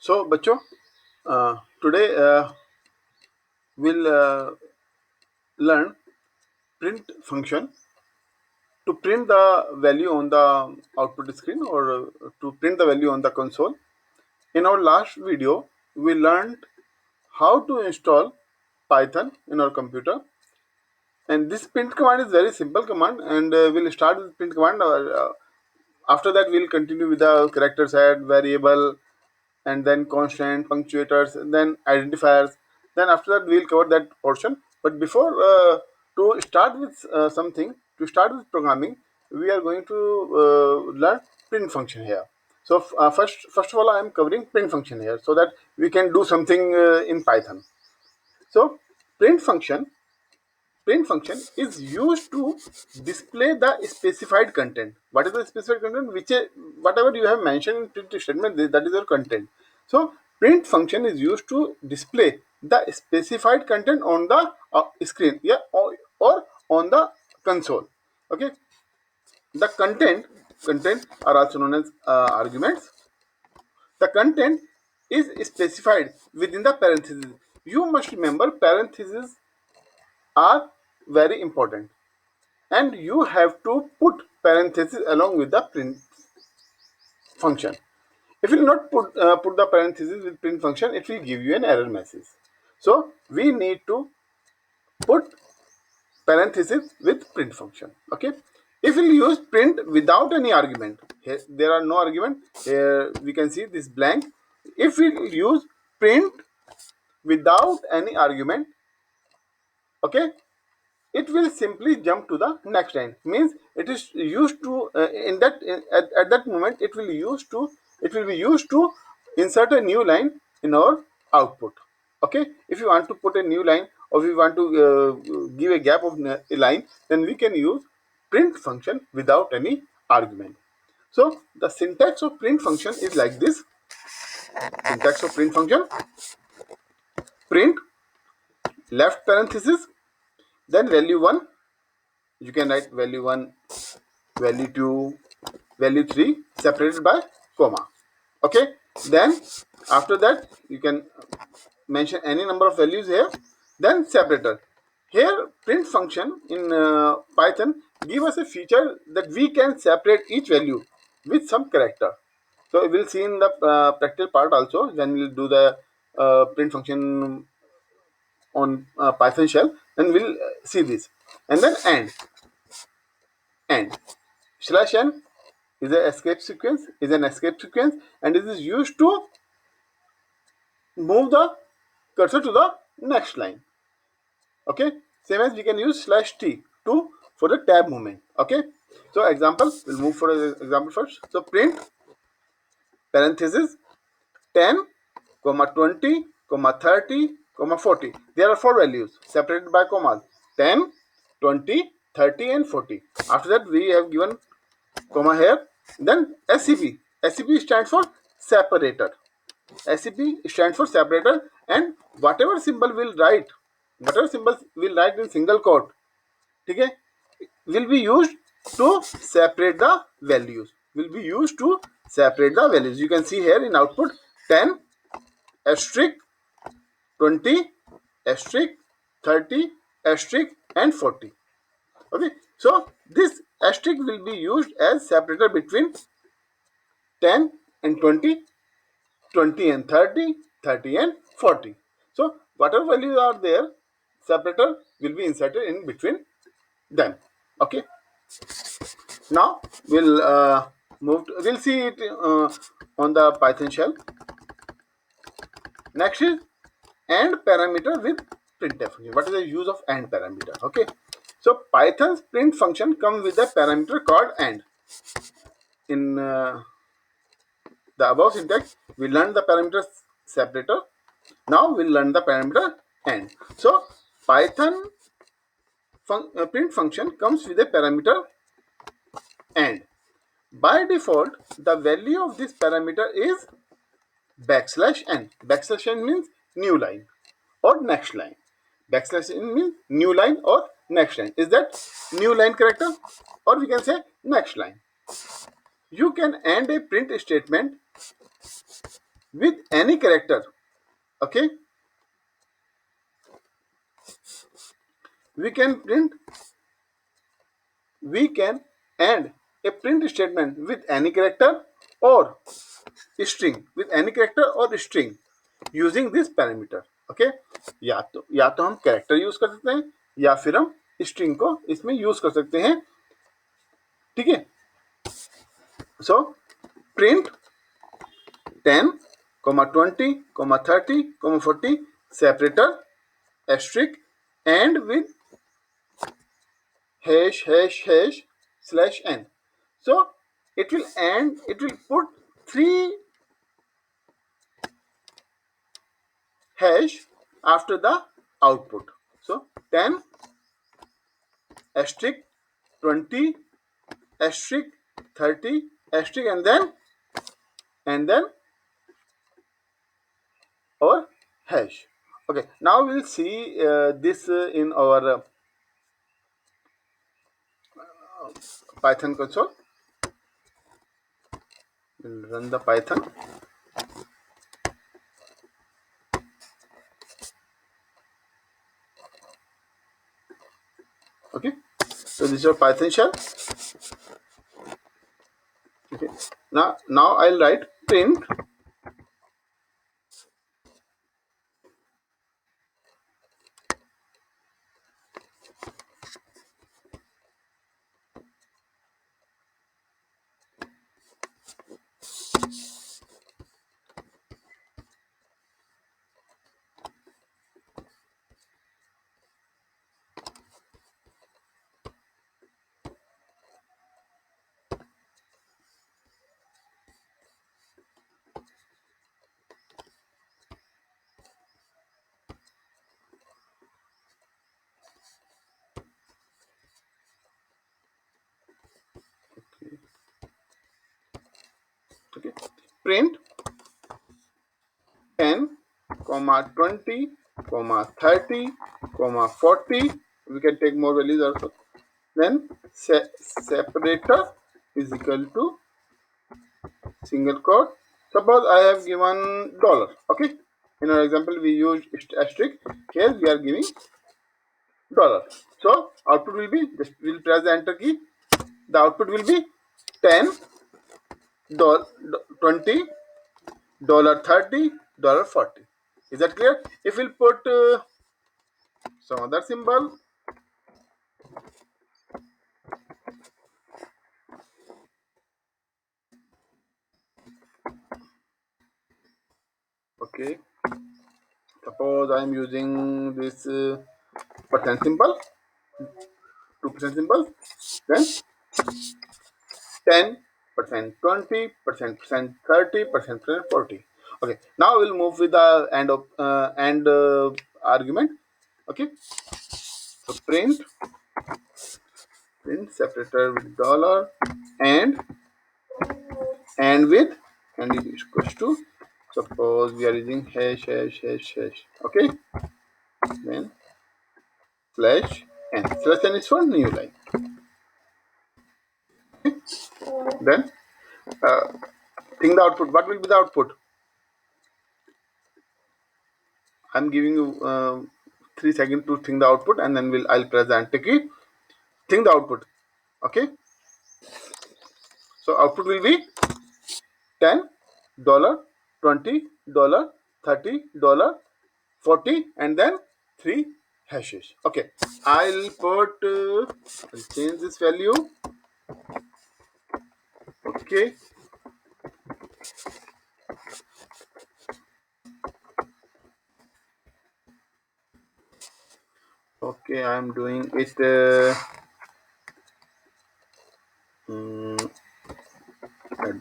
So बच्चों, today we'll learn print function to print the value on the output screen, or to print the value on the console. In our last video, we learned how to install Python in our computer, and this print command is very simple command, and we'll start with print command. After that, we'll continue with the character set, variable, and then constant, punctuators, and then identifiers. Then after that, we'll cover that portion. But before to start with to start with programming, we are going to learn print function here. So first of all, I am covering print function here so that we can do something in Python. So print function print function is used to display the specified content. What is the specified content? Whatever you have mentioned in print statement, that is your content. So print function is used to display the specified content on the screen, yeah, or on the console. Okay, the content are also known as arguments. The content is specified within the parentheses. You must remember parentheses are very important, and you have to put parentheses along with the print function. If you will not put the parentheses with print function, it will give you an error message. So we need to put parentheses with print function. Okay, if we use print without any argument, here there are no argument, here we can see this blank. If we use print without any argument, okay, it will simply jump to the next line. Means it is used to at that moment it will be used to insert a new line in our output. Okay, if you want to put a new line, or if you want to give a gap of a line, then we can use print function without any argument. So the syntax of print function is like this. Syntax of print function: print left parenthesis, then value 1. You can write value 1, value 2, value 3 separated by comma. Okay, then after that you can mention any number of values here, then separator. Here print function in Python give us a feature that we can separate each value with some character. So we'll see in the practical part also when we'll do the print function on Python shell, then we'll see this. And then and slash n is an escape sequence, and it is used to move the cursor to the next line. Okay, same as we can use slash t to for the tab movement. Okay, so example, we'll move for the example first. So print parenthesis 10 comma 20 comma 30 comma 40. There are four values separated by commas: 10, 20, 30, and 40. After that we have given comma here. Then SCP stands for separator. SCP stands for separator, and whatever symbols will write in single quote, okay, will be used to separate the values. You can see here in output 10 asterisk 20 asterisk 30 asterisk and 40. Okay, so this asterisk will be used as separator between 10 and 20, 20 and 30, 30 and 40. So whatever values are there, separator will be inserted in between them. Okay, now we'll see it on the Python shell. Next is AND parameter with printf function. What is the use of AND parameter? Okay, so Python's print function comes with a parameter called AND. In the above syntax, we learned the parameter separator. Now we'll learn the parameter AND. So Python print function comes with a parameter AND. By default, the value of this parameter is \n. \n means new line or next line. \n means new line or next line. Is that new line character, or we can say next line? You can end a print statement with any character. Okay, we can print, we can end a print statement with any character or string, with any character or string using this parameter. Okay, या तो हम character use कर सकते हैं या फिर हम string को इसमें यूज कर सकते हैं. ठीक है. So print 10, 20, 30, 40 separator asterisk and with hash hash hash slash n. So it will end, it will put 3 hash after the output. So 10 asterisk 20 asterisk 30 asterisk and then our hash. Okay, now we'll see this in our Python console. We'll run the Python. Okay, so this is your Python shell. Okay, now I'll write print okay, print 10, 20, 30, 40. We can take more values also. Then separator is equal to single quote. Suppose I have given dollar. Okay, in our example we use asterisk. Here we are giving dollar. So output will be, just we'll press the enter key. The output will be 10, 20, $30, $40. Is that clear? If we'll put some other symbol, okay, suppose I am using this percent symbol, 2% symbol, then 10%, 20%, 30%, 40. Okay, now we'll move with the end argument. Okay, so print separator with dollar and with, and it is equals to, suppose we are using hash hash hash hash. Okay, then slash n is for new line. Then think the output. What will be the output? I'm giving you 3 seconds to think the output, and then I'll press the enter key. Think the output. Okay, so output will be $10, $20, $30, 40, and then 3 hashes. Okay, I'll change this value. Okay, okay, I'm doing it at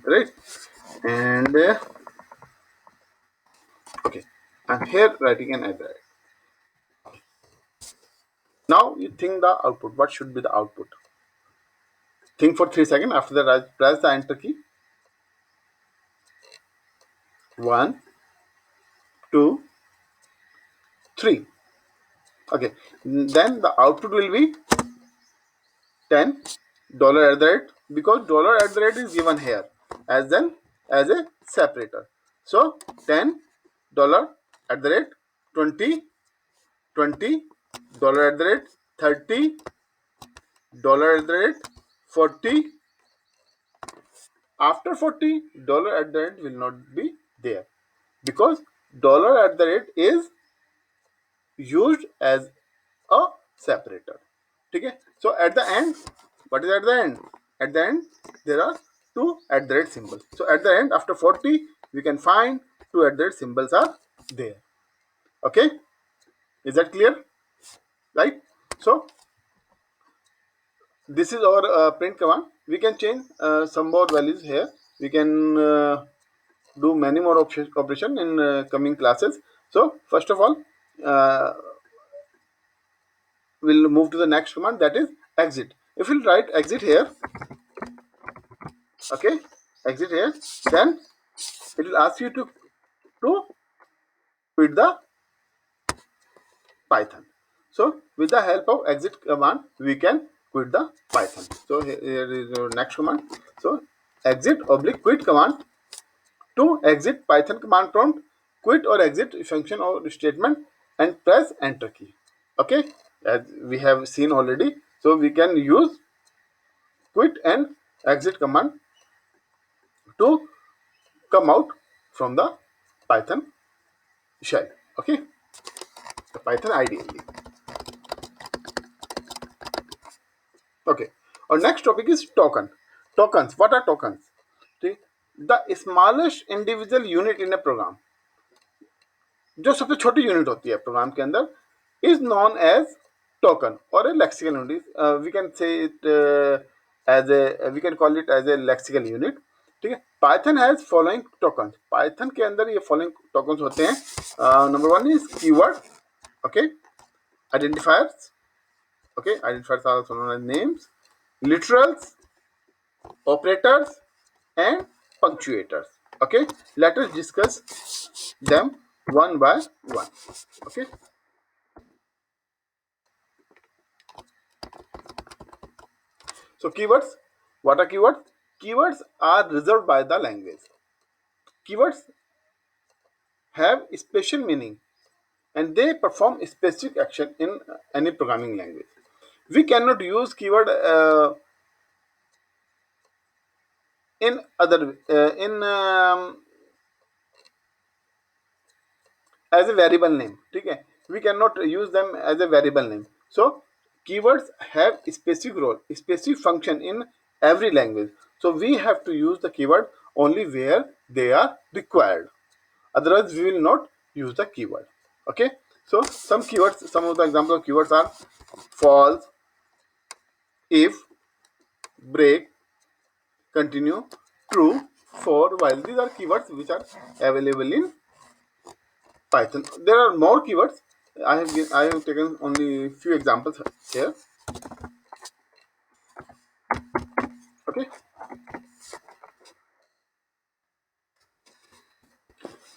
the rate, and okay, I'm here writing an address. Now you think the output. What should be the output? Think for 3 seconds. After that, I press the enter key. 1, 2, 3. Okay, then the output will be $10 at the rate, because $at the rate is given here as a separator. So $10 at the rate 20, $20 at the rate 30 at the rate 40. After $40 at the end will not be there, because dollar at the rate is used as a separator. ठीक है? So at the end, what is at the end? At the end there are two at the rate symbols. So at the end, after 40, we can find two at the rate symbols are there. Okay, is that clear? Right? So this is our print command. We can change some more values here. We can do many more operation in coming classes. So first of all, uh, we'll move to the next command, that is exit. If we'll write exit here, okay, exit here, then it will ask you to quit the Python. So with the help of exit command, we can quit the Python. So here is your next command. So exit oblique quit command. To exit Python command prompt, quit or exit function or statement and press enter key. Okay, as we have seen already. So we can use quit and exit command to come out from the Python shell. Okay, the Python ideally. Okay, our next topic is token. Tokens. What are tokens? See, the smallest individual unit in a program, जो सबसे छोटी unit होती है programme के अंदर, is non as token और a lexical unit. We can say it as a, we can call it as a lexical unit. ठीक है. Python has following token. Python के अंदर ये फॉलोइंग टोकन होते हैं. Number one is keyword. Okay, identifiers. Okay, identifiers are also known as names, literals, operators, and punctuators. Okay, let us discuss them one by one. Okay, so keywords. What are keywords? Keywords are reserved by the language. Keywords have special meaning and they perform specific action in any programming language. We cannot use keyword in other in as a variable name. ठीक है, we cannot use them as a variable name. So keywords have specific role, specific function in every language. So we have to use the keyword only where they are required. Otherwise we will not use the keyword. Okay, so some keywords, some of the example of keywords are false, if, break, continue, true, for, while. These are keywords which are available in Python. There are more keywords. I have taken only few examples here. Okay.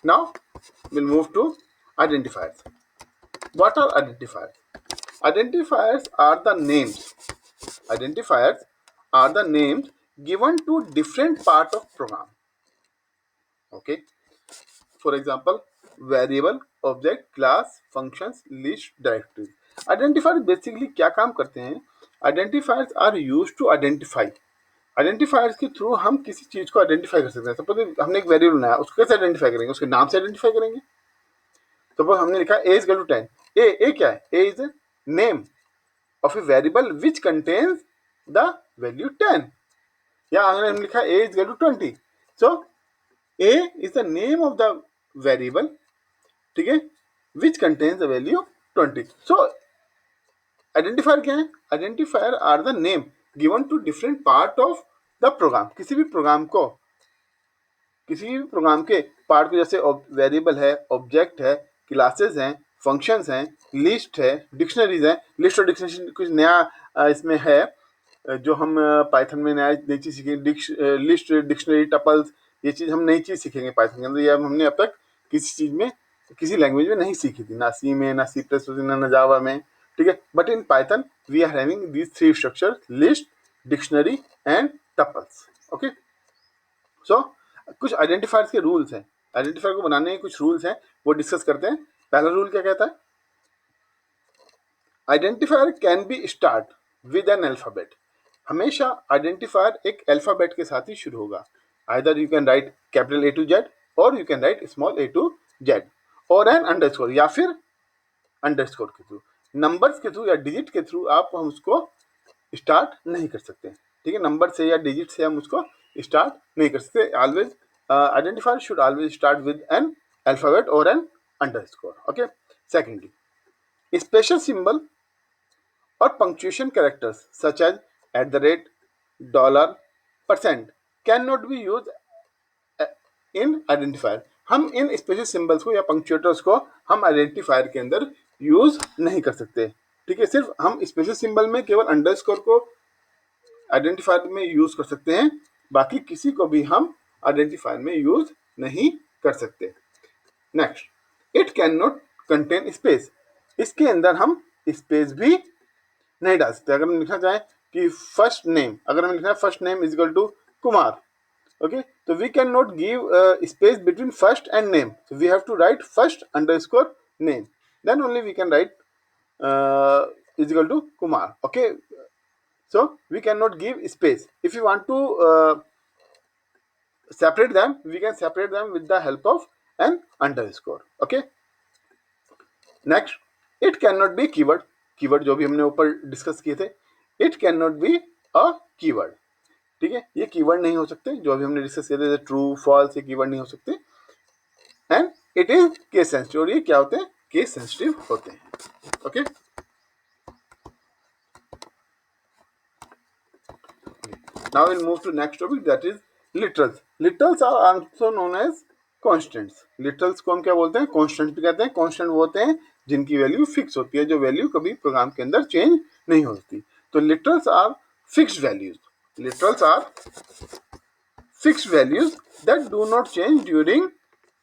Now we'll move to identifiers. What are identifiers? Identifiers are the names. Identifiers are the names given to different part of program. Okay. For example, variable, object, class, functions, list, directory. Identifiers basically क्या काम करते हैं? Identifiers are used to identify. Identifiers के through हम किसी चीज को identify कर सकते हैं. सपोज हमने एक वेरिएबल बनाया, उसको कैसे आइडेंटिफाई करेंगे? उसके नाम से आइडेंटिफाई करेंगे. सपोज हमने लिखा a is equal to 10. A क्या है? A is name of a variable which contains the value 10. या हमने लिखा a is equal to 20. So a is the name of the variable, ठीक है, which contains the value 20. So identifier क्या है? Identifier are the name given to different part of the program. किसी भी programme के पार्ट को, जैसे variable है, ऑब्जेक्ट है, क्लासेस हैं, फंक्शंस हैं, लिस्ट है, डिक्शनरीज है. लिस्ट और डिक्शनरी कुछ नया इसमें है जो हम पाइथन में नई चीज सीखेंगे. लिस्ट, डिक्शनरी, टपल्स, ये चीज हम नई चीज सीखेंगे पाइथन के अंदर. ये हमने अब तक किसी चीज में, किसी लैंग्वेज में नहीं सीखी थी, ना सी में, ना C++, ना जावा में. ठीक है, but in Python we are having these three structure: list, dictionary and tuples. Okay, so कुछ आइडेंटिफायर्स के रूल्स हैं. आइडेंटिफायर को बनाने के कुछ रूल्स हैं, वो डिस्कस करते हैं। पहला रूल क्या कहता है? Identifier can be start with an alphabet. हमेशा आइडेंटिफायर एक अल्फाबेट के साथ ही शुरू होगा। Either you can write capital A to Z और you can write small A to Z और एन अंडरस्कोर, या फिर अंडरस्कोर के थ्रू, नंबर्स के थ्रू या डिजिट के थ्रू आप हम उसको स्टार्ट नहीं कर सकते। ठीक है, नंबर से या डिजिट से हम उसको स्टार्ट नहीं कर सकते। Always identifier should always start with an alphabet और an underscore. Okay. Secondly, special symbol और punctuation characters such as at the rate, dollar, percent can not be use in identifier. हम इन स्पेशल सिंबल्स को या पंक्चुएटर्स को हम identifier के अंदर यूज नहीं कर सकते। ठीक है, सिर्फ हम स्पेशल सिंबल में केवल अंडरस्कोर को आइडेंटिफायर में यूज कर सकते हैं, बाकी किसी को भी हम आइडेंटिफायर में यूज नहीं कर सकते। Next, it can not contain space. इसके अंदर हम स्पेस भी नहीं डाल सकते। अगर हम लिखना चाहें कि फर्स्ट नेम, अगर हम लिखना है first name is equal to Kumar, okay, so we cannot give space between first and name, so we have to write first underscore name, then only we can write is equal to Kumar. Okay, so we cannot give space. If you want to separate them, we can separate them with the help of an underscore. Okay, next, it cannot be keyword. Keyword जो भी हमने ऊपर discuss किए थे, it can not be a keyword. ठीक है, ये keyword नहीं हो सकते, जो अभी हमने डिस्कस किए थे ट्रू फॉल्स, ये कीवर्ड नहीं हो सकते। And it is case sensitive, और ये क्या होते हैं? केस सेंसिटिव होते हैं। Okay, now will move to next topic, that is literals. Literals are also known as constants. Literals को हम क्या बोलते हैं? कॉन्स्टेंट भी कहते हैं। कॉन्स्टेंट वो होते हैं जिनकी वैल्यू फिक्स होती है, जो वैल्यू कभी प्रोग्राम के अंदर चेंज नहीं होती। तो literals are fixed values. Literals are fixed values that do not change during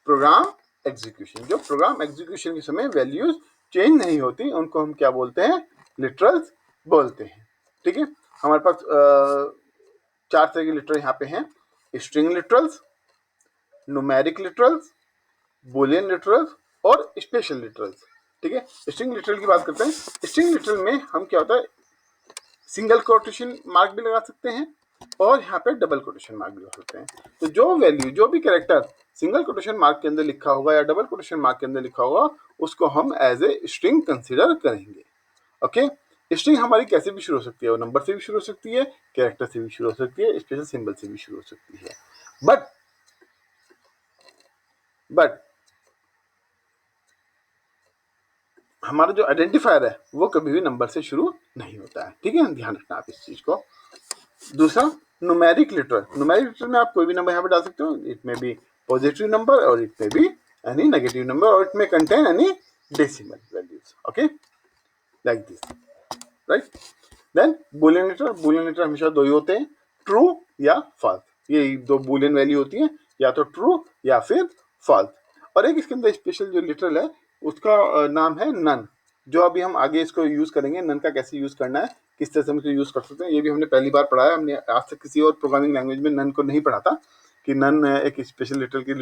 program execution. जो प्रोग्राम एग्जीक्यूशन के समय वैल्यूज चेंज नहीं होती, उनको हम क्या बोलते हैं? लिटरल्स बोलते हैं। ठीक है, हमारे पास चार तरह के लिटरल यहाँ पे हैं: string literals, numeric literals, Boolean literals और स्पेशल लिटरल्स। ठीक है, स्ट्रिंग लिटरल की बात करते हैं। स्ट्रिंग लिटरल में हम क्या होता है, सिंगल कोटेशन मार्क भी लगा सकते हैं और यहाँ पे डबल कोटेशन मार्क भी लगा सकते हैं। तो जो वैल्यू, जो भी कैरेक्टर सिंगल कोटेशन मार्क के अंदर लिखा होगा या डबल कोटेशन मार्क के अंदर लिखा होगा, उसको हम एज ए स्ट्रिंग कंसिडर करेंगे। ओके, स्ट्रिंग हमारी कैसे भी शुरू हो सकती है? वो नंबर से भी शुरू हो सकती है, कैरेक्टर से भी शुरू हो सकती है, स्पेशल सिंबल से भी शुरू हो सकती है। बट हमारा जो आइडेंटिफायर है वो कभी भी नंबर से शुरू नहीं होता है। ठीक है, ध्यान रखना आप इस चीज को। दूसरा, न्यूमेरिक लिटरल। न्यूमेरिक लिटरल में आप कोई भी नंबर यहाँ पे डाल सकते हो। It may be positive number और it may be any negative number और it may contain any decimal values. Okay, like this, right. Then boolean literal. Boolean literal हमेशा दो ही होते हैं, ट्रू या फॉल्स। ये दो बुलियन वैल्यू होती है, या तो ट्रू या फिर फॉल्स। और एक इसके अंदर स्पेशल जो लिटरल है उसका नाम है नन, जो अभी हम आगे इसको यूज करेंगे। नन का कैसे यूज करना है, किस तरह से हम इसको यूज कर सकते हैं, ये भी हमने पहली बार पढ़ा है। हमने आज तक किसी और प्रोग्रामिंग लैंग्वेज में नन को नहीं पढ़ा था कि नन एक स्पेशल लिटरल की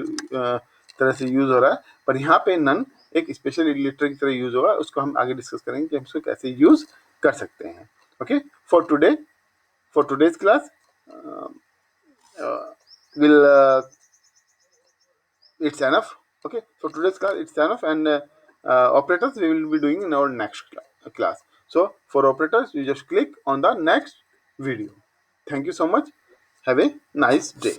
तरह से यूज हो रहा है, पर यहाँ पे नन एक स्पेशल लिटरल की तरह यूज होगा। उसको हम आगे डिस्कस करेंगे कि हम इसको कैसे यूज कर सकते हैं। Okay, for today's class will it's enough. Okay, so today's class it's enough, and operators we will be doing in our next class. So for operators you just click on the next video. Thank you so much. Have a nice day.